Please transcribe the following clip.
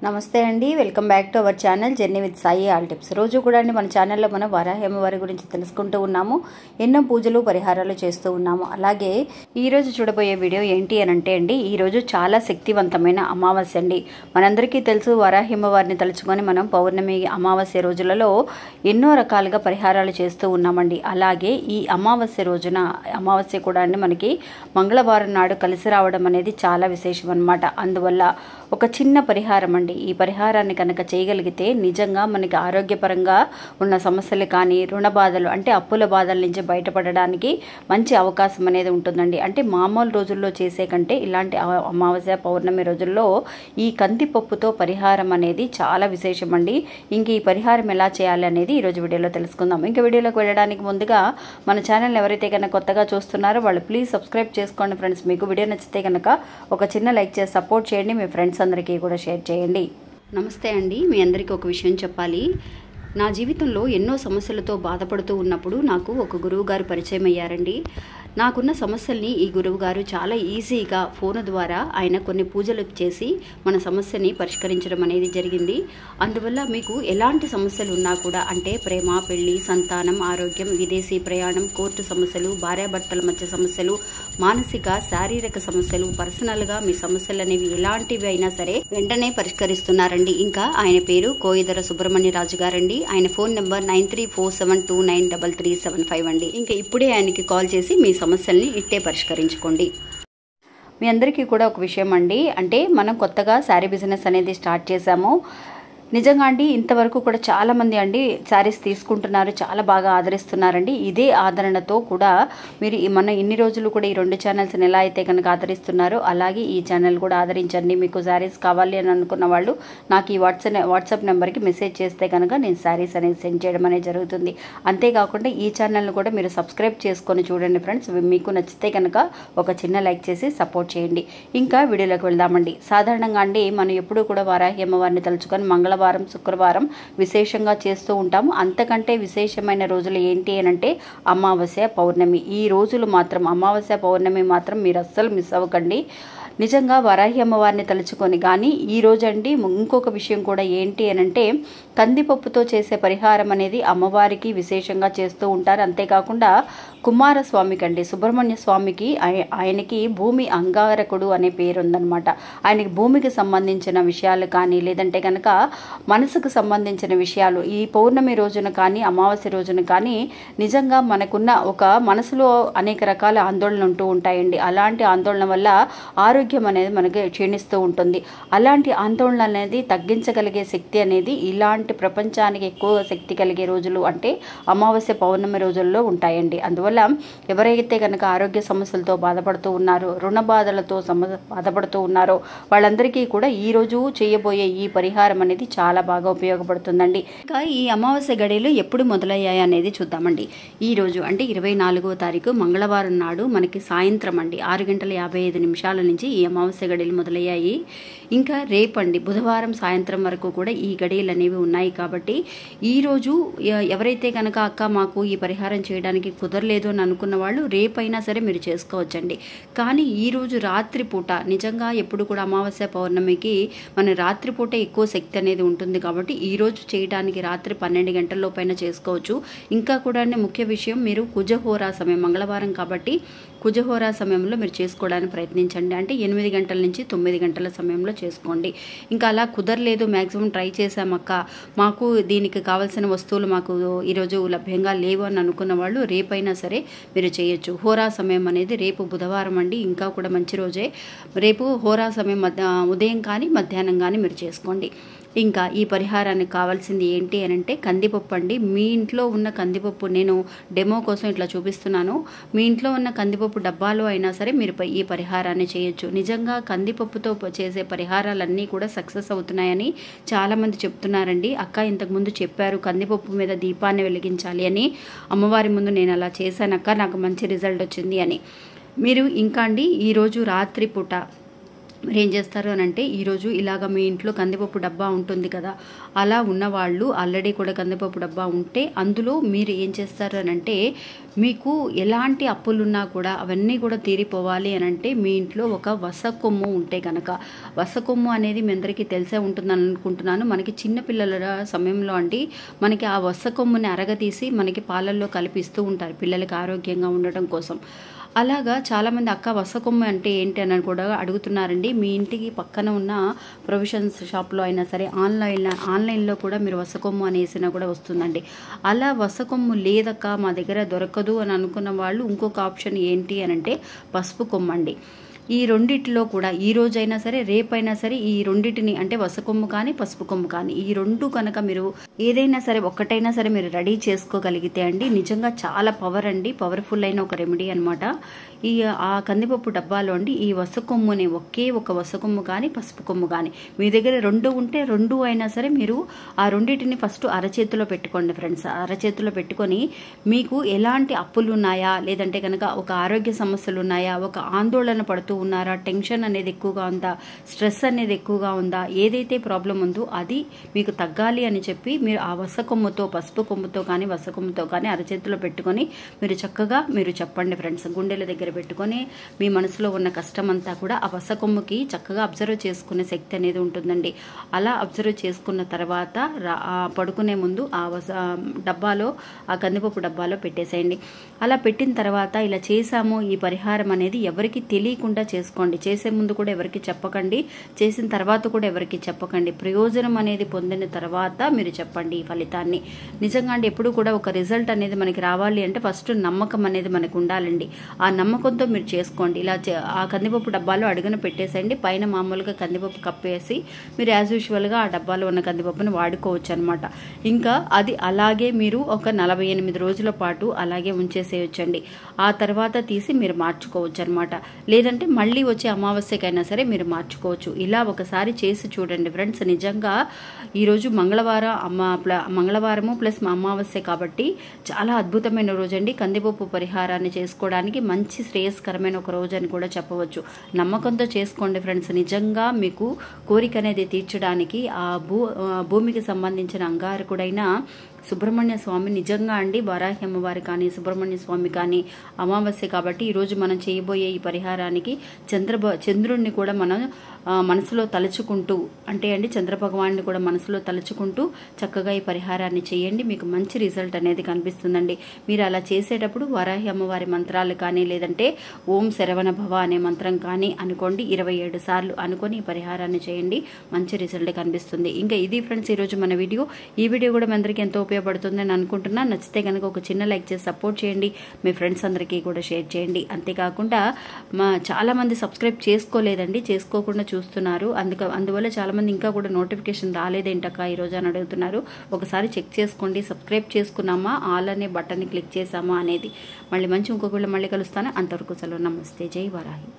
నమస్తే అండి, welcome back to our channel journey with Sai all tips. రోజు కూడా అండి మన ఛానల్లో మనం వరాహి అమ్మవారి గురించి తెలుసుకుంటూ ఉన్నాము. ఎన్నో పూజలు పరిహారాలు చేస్తూ ఉన్నాము. అలాగే ఈరోజు చూడబోయే వీడియో ఏంటి అని అంటే అండి, ఈరోజు చాలా శక్తివంతమైన అమావాస్య అండి. మనందరికీ తెలుసు, వరాహి అమ్మవారిని తలుచుకొని మనం పౌర్ణమి అమావాస్య రోజులలో ఎన్నో రకాలుగా పరిహారాలు చేస్తూ ఉన్నామండి. అలాగే ఈ అమావాస్య రోజున అమావాస్య కూడా అండి మనకి మంగళవారం నాడు కలిసి రావడం అనేది చాలా విశేషం అన్నమాట. అందువల్ల ఒక చిన్న పరిహారం అండి. ఈ పరిహారాన్ని కనుక చేయగలిగితే నిజంగా మనకి ఆరోగ్యపరంగా ఉన్న సమస్యలు కానీ, రుణ బాధలు అంటే అప్పుల బాధల నుంచి బయటపడడానికి మంచి అవకాశం అనేది ఉంటుందండి. అంటే మామూలు రోజుల్లో చేసే కంటే ఇలాంటి అమావాస్య పౌర్ణమి రోజుల్లో ఈ కందిపప్పుతో పరిహారం అనేది చాలా విశేషం అండి. ఇంక ఈ పరిహారం ఎలా చేయాలి అనేది ఈరోజు వీడియోలో తెలుసుకుందాం. ఇంకా వీడియోలోకి వెళ్ళడానికి ముందుగా మన ఛానల్ ఎవరైతే కనుక కొత్తగా చూస్తున్నారో వాళ్ళు ప్లీజ్ సబ్స్క్రైబ్ చేసుకోండి ఫ్రెండ్స్. మీకు వీడియో నచ్చితే కనుక ఒక చిన్న లైక్ చేసి సపోర్ట్ చేయండి. మీ ఫ్రెండ్స్ అందరికీ కూడా షేర్ చేయండి. నమస్తే అండి, మీ అందరికీ ఒక విషయం చెప్పాలి. నా జీవితంలో ఎన్నో సమస్యలతో బాధపడుతూ ఉన్నప్పుడు నాకు ఒక గురువు గారు పరిచయం అయ్యారండి. నాకున్న సమస్యల్ని ఈ గురువు గారు చాలా ఈజీగా ఫోన్ ద్వారా ఆయన కొన్ని పూజలు చేసి మన సమస్యని పరిష్కరించడం అనేది జరిగింది. అందువల్ల మీకు ఎలాంటి సమస్యలు ఉన్నా కూడా, అంటే ప్రేమ, పెళ్లి, సంతానం, ఆరోగ్యం, విదేశీ ప్రయాణం, కోర్టు సమస్యలు, భార్యాభర్తల మధ్య సమస్యలు, మానసిక శారీరక సమస్యలు, పర్సనల్గా మీ సమస్యలు అనేవి ఎలాంటివి అయినా సరే వెంటనే పరిష్కరిస్తున్నారండి. ఇంకా ఆయన పేరు కోయిదర సుబ్రహ్మణ్యరాజు గారండి. ఆయన ఫోన్ నెంబర్ 9347293375 అండి. ఇంకా ఇప్పుడే ఆయనకి కాల్ చేసి మీ సమస్యల్ని ఇట్టే పరిష్కరించుకోండి. మీ అందరికీ కూడా ఒక విషయం అండి, అంటే మనం కొత్తగా శారీ బిజినెస్ అనేది స్టార్ట్ చేశాము. నిజంగా అండి ఇంతవరకు కూడా చాలామంది అండి శారీస్ తీసుకుంటున్నారు, చాలా బాగా ఆదరిస్తున్నారండి. ఇదే ఆదరణతో కూడా మీరు మన ఇన్ని రోజులు కూడా ఈ రెండు ఛానల్స్ని ఎలా అయితే కనుక ఆదరిస్తున్నారో అలాగే ఈ ఛానల్ కూడా ఆదరించండి. మీకు శారీస్ కావాలి అని అనుకున్న వాళ్ళు నాకు ఈ వాట్సాప్ నెంబర్కి మెసేజ్ చేస్తే కనుక నేను శారీస్ అనేది సెండ్ చేయడం అనేది జరుగుతుంది. అంతేకాకుండా ఈ ఛానల్ని కూడా మీరు సబ్స్క్రైబ్ చేసుకొని చూడండి ఫ్రెండ్స్. మీకు నచ్చితే కనుక ఒక చిన్న లైక్ చేసి సపోర్ట్ చేయండి. ఇంకా వీడియోలోకి వెళ్దామండి. సాధారణంగా అండి మనం ఎప్పుడూ కూడా వరాహి అమ్మవారిని తలుచుకొని మంగళవారం, శుక్రవారం విశేషంగా చేస్తూ ఉంటాము. అంతకంటే విశేషమైన రోజులు ఏంటి అని అంటే అమావాస్య, పౌర్ణమి. ఈ రోజులు మాత్రం అమావాస్య, పౌర్ణమి మాత్రం మీరు అస్సలు మిస్ అవ్వకండి. నిజంగా వరాహి అమ్మవారిని తలుచుకొని కానీ ఈ రోజు అండి ఇంకొక విషయం కూడా ఏంటి అని అంటే కందిపప్పుతో చేసే పరిహారం అనేది అమ్మవారికి విశేషంగా చేస్తూ ఉంటారు. అంతేకాకుండా కుమారస్వామికి అండి, సుబ్రహ్మణ్య స్వామికి ఆయనకి భూమి అంగారకుడు అనే పేరు ఉందన్నమాట. ఆయనకి భూమికి సంబంధించిన విషయాలు కానీ, లేదంటే కనుక మనసుకు సంబంధించిన విషయాలు ఈ పౌర్ణమి రోజున కానీ, అమావాస్య రోజున కానీ నిజంగా మనకున్న ఒక మనసులో అనేక రకాల ఆందోళనలు ఉంటూ ఉంటాయండి. అలాంటి ఆందోళన వల్ల ఆరోగ్యం అనేది మనకి క్షీణిస్తూ ఉంటుంది. అలాంటి ఆందోళన అనేది తగ్గించగలిగే శక్తి అనేది ఇలాంటి ప్రపంచానికి ఎక్కువ శక్తి కలిగే రోజులు అంటే అమావాస్య, పౌర్ణమి రోజుల్లో ఉంటాయండి. అందువల్ల ఎవరైతే కనుక ఆరోగ్య సమస్యలతో బాధపడుతూ ఉన్నారో, రుణ బాధలతో బాధపడుతూ ఉన్నారో వాళ్ళందరికీ కూడా ఈ రోజు చేయబోయే ఈ పరిహారం అనేది చాలా బాగా ఉపయోగపడుతుందండి. ఇంకా ఈ అమావాస్య గడియలు ఎప్పుడు మొదలయ్యాయి అనేది చూద్దామండి. ఈ రోజు అంటే 24వ తారీఖు మంగళవారం నాడు మనకి సాయంత్రం అండి 6:55 నుంచి ఈ అమావాస్య గడియలు మొదలయ్యాయి. ఇంకా రేపండి బుధవారం సాయంత్రం వరకు కూడా ఈ గడియలు అనేవి ఉన్నాయి. కాబట్టి ఈరోజు ఎవరైతే కనుక అక్క మాకు ఈ పరిహారం చేయడానికి కుదరలేదు అని అనుకున్న వాళ్ళు రేపైనా సరే మీరు చేసుకోవచ్చండి. కానీ ఈరోజు రాత్రిపూట నిజంగా ఎప్పుడు కూడా అమావాస్య, పౌర్ణమికి మన రాత్రిపూట ఎక్కువ శక్తి అనేది ఉంటుంది. కాబట్టి ఈరోజు చేయడానికి రాత్రి 12 గంటల పైన చేసుకోవచ్చు. ఇంకా కూడా ముఖ్య విషయం, మీరు కుజహోరా సమయం మంగళవారం కాబట్టి కుజహోరా సమయంలో మీరు చేసుకోవడానికి ప్రయత్నించండి. అంటే 8 గంటల నుంచి 9 గంటల సమయంలో చేసుకోండి. ఇంకా అలా కుదరలేదు, మ్యాక్సిమం ట్రై చేసామక్క, మాకు దీనికి కావాల్సిన వస్తువులు మాకు ఈరోజు లభ్యంగా లేవు అని అనుకున్న వాళ్ళు రేపైనా సరే మీరు చేయొచ్చు. హోరా సమయం అనేది రేపు బుధవారం అండి, ఇంకా కూడా మంచి రోజే. రేపు హోరా సమయం ఉదయం కానీ మధ్యాహ్నం కానీ మీరు చేసుకోండి. ఇంకా ఈ పరిహారానికి కావాల్సింది ఏంటి అని అంటే కందిపప్పు అండి. మీ ఇంట్లో ఉన్న కందిపప్పు నేను డెమో కోసం ఇట్లా చూపిస్తున్నాను. మీ ఇంట్లో ఉన్న కందిపప్పు డబ్బాలో అయినా సరే మీరు ఈ పరిహారాన్ని చేయొచ్చు. నిజంగా కందిపప్పుతో చేసే పరిహారాలన్నీ కూడా సక్సెస్ అవుతున్నాయని చాలామంది చెప్తున్నారండి. అక్క ఇంతకుముందు చెప్పారు కందిపప్పు మీద దీపాన్ని వెలిగించాలి అని, అమ్మవారి ముందు నేను అలా చేశానక్క, నాకు మంచి రిజల్ట్ వచ్చింది అని. మీరు ఇంకా అండి ఈరోజు రాత్రిపూట మీరు ఏం చేస్తారు అని అంటే ఈరోజు ఇలాగ మీ ఇంట్లో కందిపప్పు డబ్బా ఉంటుంది కదా, అలా ఉన్నవాళ్ళు ఆల్రెడీ కూడా కందిపప్పు డబ్బా ఉంటే అందులో మీరు ఏం చేస్తారు అని అంటే మీకు ఎలాంటి అప్పులున్నా కూడా అవన్నీ కూడా తీరిపోవాలి అని అంటే మీ ఇంట్లో ఒక వసకొమ్ము ఉంటే కనుక, వసకొమ్ము అనేది మీ అందరికీ తెలిసే ఉంటుందని అనుకుంటున్నాను. మనకి చిన్నపిల్లల సమయంలో అండి మనకి ఆ వసకొమ్ముని అరగతీసి మనకి పాలల్లో కలిపిస్తూ ఉంటారు పిల్లలకి ఆరోగ్యంగా ఉండటం కోసం. అలాగా చాలామంది అక్క వసకొమ్ము అంటే ఏంటి అని కూడా అడుగుతున్నారండి. మీ ఇంటికి పక్కన ఉన్న ప్రొవిజన్స్ షాప్లో అయినా సరే ఆన్లైన్లో కూడా మీరు వసకొమ్ము అనేసినా కూడా వస్తుందండి. అలా వసకొమ్ము లేదక్క మా దగ్గర దొరకదు అని అనుకున్న వాళ్ళు ఇంకొక ఆప్షన్ ఏంటి అని అంటే పసుపు కొమ్ము అండి. ఈ రెండిటిలో కూడా ఈ రోజైనా సరే రేపైనా సరే ఈ రెండిటిని అంటే వసకొమ్ము కానీ పసుపు కొమ్ము కానీ ఈ రెండు కనుక మీరు ఏదైనా సరే ఒక్కటైనా సరే మీరు రెడీ చేసుకోగలిగితే అండి నిజంగా చాలా పవర్ అండి, పవర్ఫుల్ అయిన ఒక రెమెడీ అనమాట. ఆ కందిపప్పు డబ్బాలో అండి ఈ వసకొమ్ముని ఒకే ఒక వసకొమ్ము కానీ పసుపు కొమ్ము కానీ మీ దగ్గర రెండు ఉంటే రెండు అయినా సరే మీరు ఆ రెండింటిని ఫస్ట్ అరచేతిలో పెట్టుకోండి ఫ్రెండ్స్. అరచేతిలో పెట్టుకొని మీకు ఎలాంటి అప్పులు ఉన్నాయా, లేదంటే కనుక ఒక ఆరోగ్య సమస్యలు ఉన్నాయా, ఒక ఆందోళన పడుతూ ఉన్నారా, టెన్షన్ అనేది ఎక్కువగా ఉందా, స్ట్రెస్ అనేది ఎక్కువగా ఉందా, ఏదైతే ప్రాబ్లం ఉందో అది మీకు తగ్గాలి అని చెప్పి మీరు ఆ వసకొమ్ముతో పసుపు కొమ్ముతో కానీ వసకొమ్ముతో కానీ అరచేతిలో పెట్టుకొని మీరు చక్కగా మీరు చెప్పండి ఫ్రెండ్స్. గుండెల దగ్గర పెట్టుకొని మీ మనసులో ఉన్న కష్టం అంతా కూడా ఆ వసకొమ్ముకి చక్కగా అబ్జర్వ్ చేసుకునే శక్తి అనేది ఉంటుందండి. అలా అబ్జర్వ్ చేసుకున్న తర్వాత పడుకునే ముందు ఆ డబ్బాలో ఆ కందిపప్పు డబ్బాలో పెట్టేసేయండి. అలా పెట్టిన తర్వాత ఇలా చేసాము ఈ పరిహారం అనేది ఎవరికి తెలియకుండా చేసుకోండి. చేసే ముందు కూడా ఎవరికి చెప్పకండి, చేసిన తర్వాత కూడా ఎవరికి చెప్పకండి. ప్రయోజనం అనేది పొందిన తర్వాత మీరు చెప్పండి ఈ ఫలితాన్ని. నిజంగా అంటే ఎప్పుడు కూడా ఒక రిజల్ట్ అనేది మనకి రావాలి అంటే ఫస్ట్ నమ్మకం అనేది మనకు ఉండాలండి. ఆ నమ్మకంతో మీరు చేసుకోండి. ఇలా ఆ కందిపప్పు డబ్బాలో అడుగున పెట్టేసేయండి. పైన మామూలుగా కందిపప్పు కప్పేసి మీరు యాజ్ యూజువల్గా ఆ డబ్బాలో ఉన్న కందిపప్పుని వాడుకోవచ్చు అనమాట. ఇంకా అది అలాగే మీరు ఒక 48 రోజుల పాటు అలాగే ఉంచేసేయచ్చండి. ఆ తర్వాత తీసి మీరు మార్చుకోవచ్చు అనమాట. లేదంటే మళ్ళీ వచ్చే అమావాస్యకైనా సరే మీరు మార్చుకోవచ్చు. ఇలా ఒకసారి చేసి చూడండి ఫ్రెండ్స్. నిజంగా ఈరోజు మంగళవారము ప్లస్ అమావాస్య కాబట్టి చాలా అద్భుతమైన రోజు అండి. కందిపప్పు పరిహారాన్ని చేసుకోవడానికి మంచి శ్రేయస్కరమైన ఒక రోజు అని కూడా చెప్పవచ్చు. నమ్మకంతో చేసుకోండి ఫ్రెండ్స్. నిజంగా మీకు కోరిక అనేది తీర్చడానికి ఆ భూమికి సంబంధించిన అంగారకుడైన సుబ్రహ్మణ్య స్వామి నిజంగా అండి వారాహి అమ్మవారి కానీ సుబ్రహ్మణ్య స్వామి కానీ అమావాస్య కాబట్టి ఈరోజు మనం చేయబోయే ఈ పరిహారానికి చంద్రుడిని కూడా మనం మనసులో తలుచుకుంటూ అంటే అండి చంద్ర భగవాన్ని కూడా మనసులో తలుచుకుంటూ చక్కగా ఈ పరిహారాన్ని చేయండి. మీకు మంచి రిజల్ట్ అనేది కనిపిస్తుందండి. మీరు అలా చేసేటప్పుడు వారాహి అమ్మవారి మంత్రాలు కానీ లేదంటే ఓం శరవణ భవ అనే మంత్రం కానీ అనుకోండి. 27 సార్లు అనుకొని ఈ పరిహారాన్ని చేయండి. మంచి రిజల్ట్ కనిపిస్తుంది. ఇంకా ఇది ఫ్రెండ్స్ ఈరోజు మన వీడియో. ఈ వీడియో కూడా మీ అందరికీ ఎంతో ఉపయోగపడుతుందని అనుకుంటున్నాను. నచ్చితే కనుక ఒక చిన్న లైక్ చేసి సపోర్ట్ చేయండి. మీ ఫ్రెండ్స్ అందరికీ కూడా షేర్ చేయండి. అంతేకాకుండా చాలామంది సబ్స్క్రైబ్ చేసుకోలేదండి, చేసుకోకుండా చూస్తున్నారు. అందువల్ల చాలామంది ఇంకా కూడా నోటిఫికేషన్ రాలేదేంటక్క ఈరోజు అని అడుగుతున్నారు. ఒకసారి చెక్ చేసుకోండి. సబ్స్క్రైబ్ చేసుకున్నామా, ఆల్ అనే బటన్ని క్లిక్ చేసామా అనేది. మళ్ళీ ఇంకొకళ్ళు మళ్ళీ కలుస్తాను. అంతవరకు సెలవు. నమస్తే. జై వారాహి.